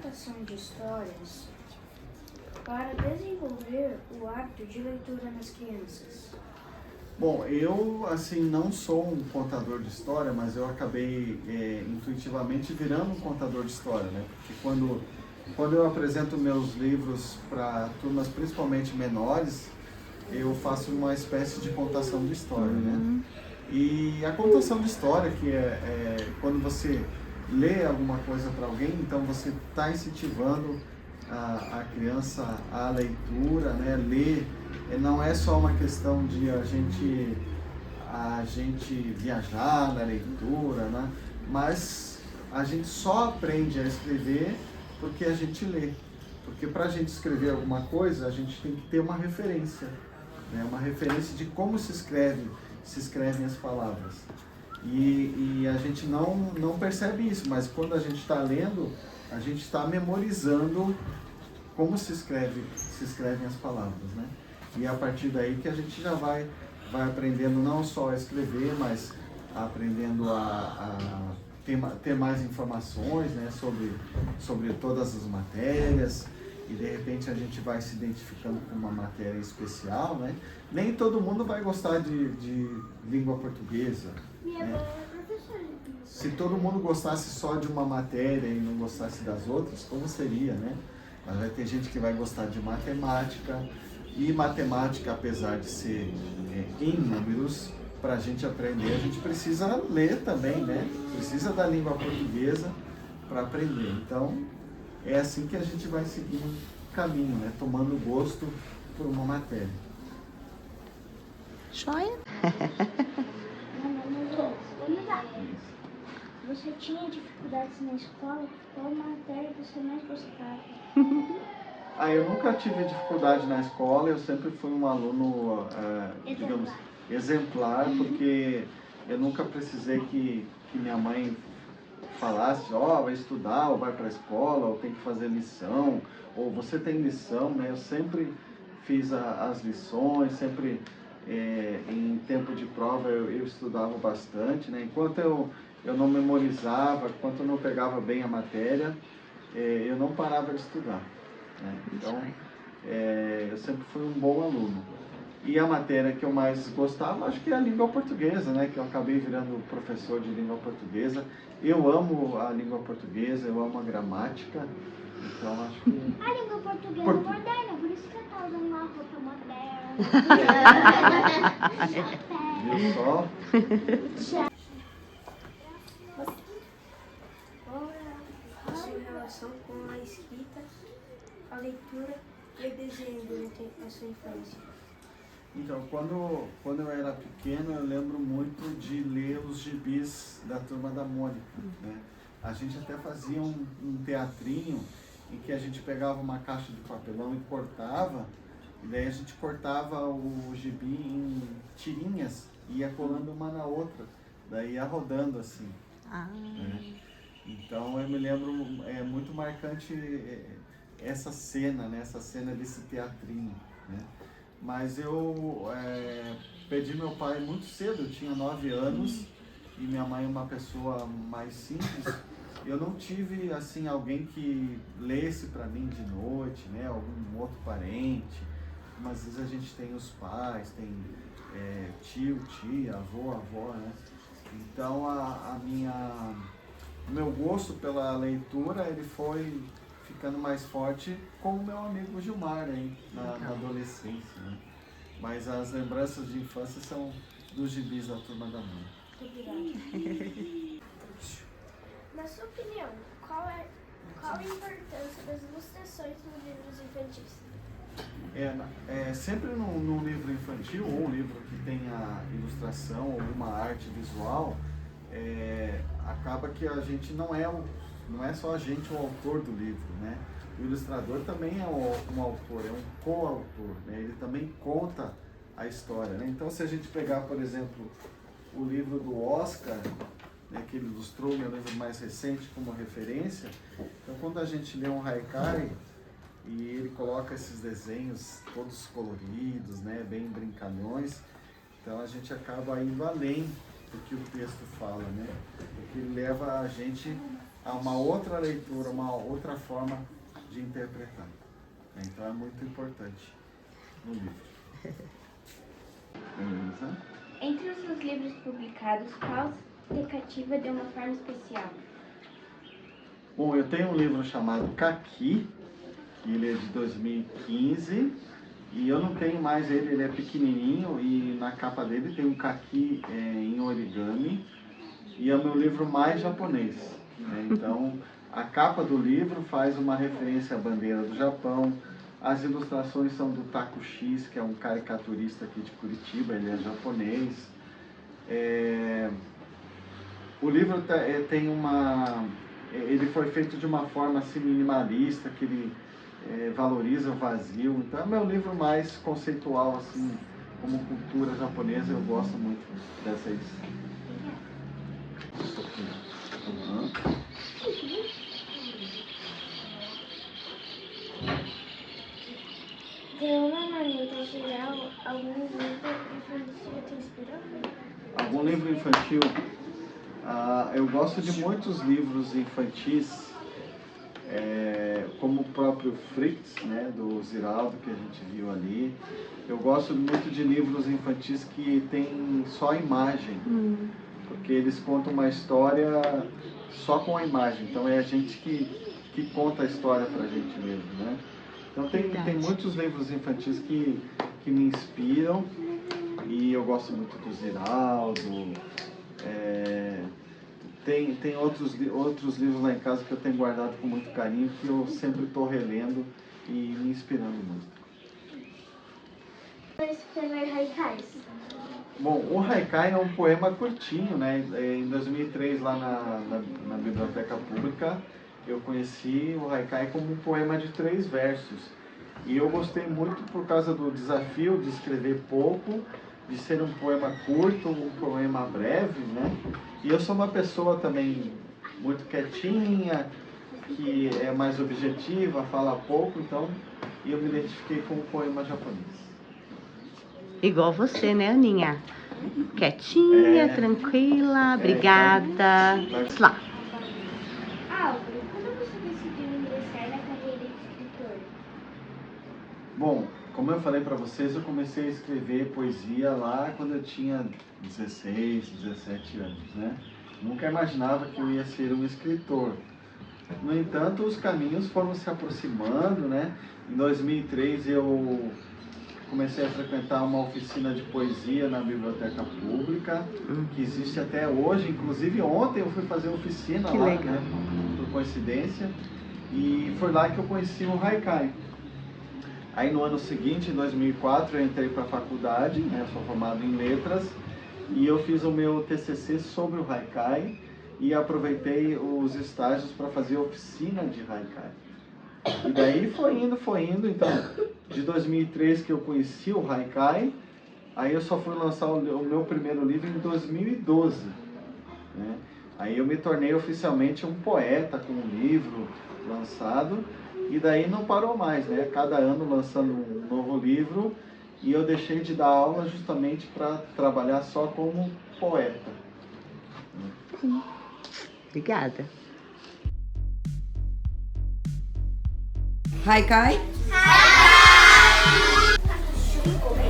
contação de histórias para desenvolver o hábito de leitura nas crianças? Bom, eu assim não sou um contador de história, mas eu acabei intuitivamente virando um contador de história, né? Porque quando eu apresento meus livros para turmas principalmente menores, eu faço uma espécie de contação de história, né? E a contação de história, que é quando você lê alguma coisa para alguém, então você está incentivando a criança à leitura, né? Ler não é só uma questão de a gente viajar na leitura, né? Mas a gente só aprende a escrever porque a gente lê. Porque para a gente escrever alguma coisa, a gente tem que ter uma referência, né? Uma referência de como se escrevem as palavras. E a gente não percebe isso, mas quando a gente está lendo, a gente está memorizando como se escrevem as palavras, né? E é a partir daí que a gente já vai aprendendo não só a escrever, mas aprendendo a ter mais informações, né, sobre todas as matérias, e de repente a gente vai se identificando com uma matéria especial, né? Nem todo mundo vai gostar de língua portuguesa, né? Se todo mundo gostasse só de uma matéria e não gostasse das outras, como seria, né? Mas vai ter gente que vai gostar de matemática, e matemática, apesar de ser em números, para a gente aprender, a gente precisa ler também, né? Precisa da língua portuguesa para aprender. Então, é assim que a gente vai seguindo o caminho, né? Tomando gosto por uma matéria. Joia? Vamos lá. Você tinha dificuldades na escola? Qual matéria você mais gostava? Eu nunca tive dificuldade na escola, eu sempre fui um aluno, digamos, exemplar, porque eu nunca precisei que minha mãe falasse, vai estudar, ou vai para a escola, ou tem que fazer lição, ou você tem lição, né? Eu sempre fiz as lições, sempre em tempo de prova eu estudava bastante, né? Enquanto eu não memorizava, enquanto eu não pegava bem a matéria, eu não parava de estudar, né? Então, eu sempre fui um bom aluno. E a matéria que eu mais gostava, acho que é a língua portuguesa, né? Que eu acabei virando professor de língua portuguesa. Eu amo a língua portuguesa, eu amo a gramática, então acho que... A língua portuguesa é moderna, por isso que eu tô usando uma roupa moderna. Viu só? Qual é a sua relação com a escrita, a leitura e o desenho durante a sua infância? Então, quando eu era pequeno, eu lembro muito de ler os gibis da Turma da Mônica, né? A gente até fazia um teatrinho em que a gente pegava uma caixa de papelão e cortava, e daí a gente cortava o gibi em tirinhas e ia colando uma na outra, daí ia rodando assim. Né? Então eu me lembro, é muito marcante essa cena, né? Essa cena desse teatrinho, né? Mas eu perdi meu pai muito cedo, eu tinha 9 anos, e minha mãe é uma pessoa mais simples. Eu não tive assim alguém que lesse para mim de noite, né? Algum outro parente. Mas às vezes a gente tem os pais, tem tio, tia, avô, avó, né? Então o meu gosto pela leitura, ele foi ficando mais forte com o meu amigo Gilmar, hein, na adolescência, né? Mas as lembranças de infância são dos gibis da Turma da Mônica. Obrigada. Na sua opinião, qual a importância das ilustrações nos livros infantis? Sempre num livro infantil, ou um livro que tenha ilustração ou uma arte visual, acaba que a gente não é só a gente o autor do livro, né? O ilustrador também é um autor, é um coautor, né? Ele também conta a história, né? Então, se a gente pegar, por exemplo, o livro do Oscar, né, que ele ilustrou, meu livro mais recente, como referência, então quando a gente lê um haikai e ele coloca esses desenhos todos coloridos, né, bem brincalhões, então a gente acaba indo além do que o texto fala, né? Porque ele leva a gente a uma outra leitura, uma outra forma de interpretar. Então é muito importante no livro. Beleza? Entre os seus livros publicados, qual te cativa de uma forma especial? Bom, eu tenho um livro chamado Caqui, que ele é de 2015, e eu não tenho mais ele é pequenininho, e na capa dele tem um caqui em origami, e é o meu livro mais japonês, né? Então, a capa do livro faz uma referência à bandeira do Japão, as ilustrações são do Taku X, que é um caricaturista aqui de Curitiba, ele é japonês. O livro tem ele foi feito de uma forma assim minimalista, que ele valoriza o vazio. Então é meu livro mais conceitual, assim, como cultura japonesa. Eu gosto muito dessa edição. Uhum. De uma maneira geral, algum livro infantil te inspirou? Algum livro infantil? Eu gosto de muitos livros infantis, como o próprio Fritz, né, do Ziraldo, que a gente viu ali. Eu gosto muito de livros infantis que tem só imagem, porque eles contam uma história só com a imagem. Então é a gente que conta a história pra gente mesmo, né? Então tem muitos livros infantis que me inspiram, e eu gosto muito do Ziraldo. Tem outros livros lá em casa que eu tenho guardado com muito carinho, que eu sempre estou relendo e me inspirando muito. Escrever haikais. Bom, o haikai é um poema curtinho, né? Em 2003, lá na Biblioteca Pública, eu conheci o haikai como um poema de 3 versos. E eu gostei muito por causa do desafio de escrever pouco, de ser um poema curto, um poema breve, né? E eu sou uma pessoa também muito quietinha, que é mais objetiva, fala pouco, então eu me identifiquei com o poema japonês. Igual você, né, Aninha? Quietinha, tranquila, obrigada. Vamos lá. Álvaro, quando você decidiu ingressar na carreira de escritor? Bom, como eu falei para vocês, eu comecei a escrever poesia lá quando eu tinha 16, 17 anos, né? Nunca imaginava que eu ia ser um escritor. No entanto, os caminhos foram se aproximando, né? Em 2003 eu comecei a frequentar uma oficina de poesia na Biblioteca Pública, que existe até hoje. Inclusive ontem eu fui fazer oficina Que lá, legal. né? Por coincidência. E foi lá que eu conheci o haikai. Aí no ano seguinte, em 2004, eu entrei para a faculdade, né? Eu sou formado em letras, e eu fiz o meu TCC sobre o haikai e aproveitei os estágios para fazer oficina de haikai. E daí foi indo, então, de 2003 que eu conheci o haikai, aí eu só fui lançar o meu primeiro livro em 2012, né? Aí eu me tornei oficialmente um poeta com um livro lançado, e daí não parou mais, né? Cada ano lançando um novo livro, e eu deixei de dar aula justamente para trabalhar só como poeta. Obrigada. Haikai? Como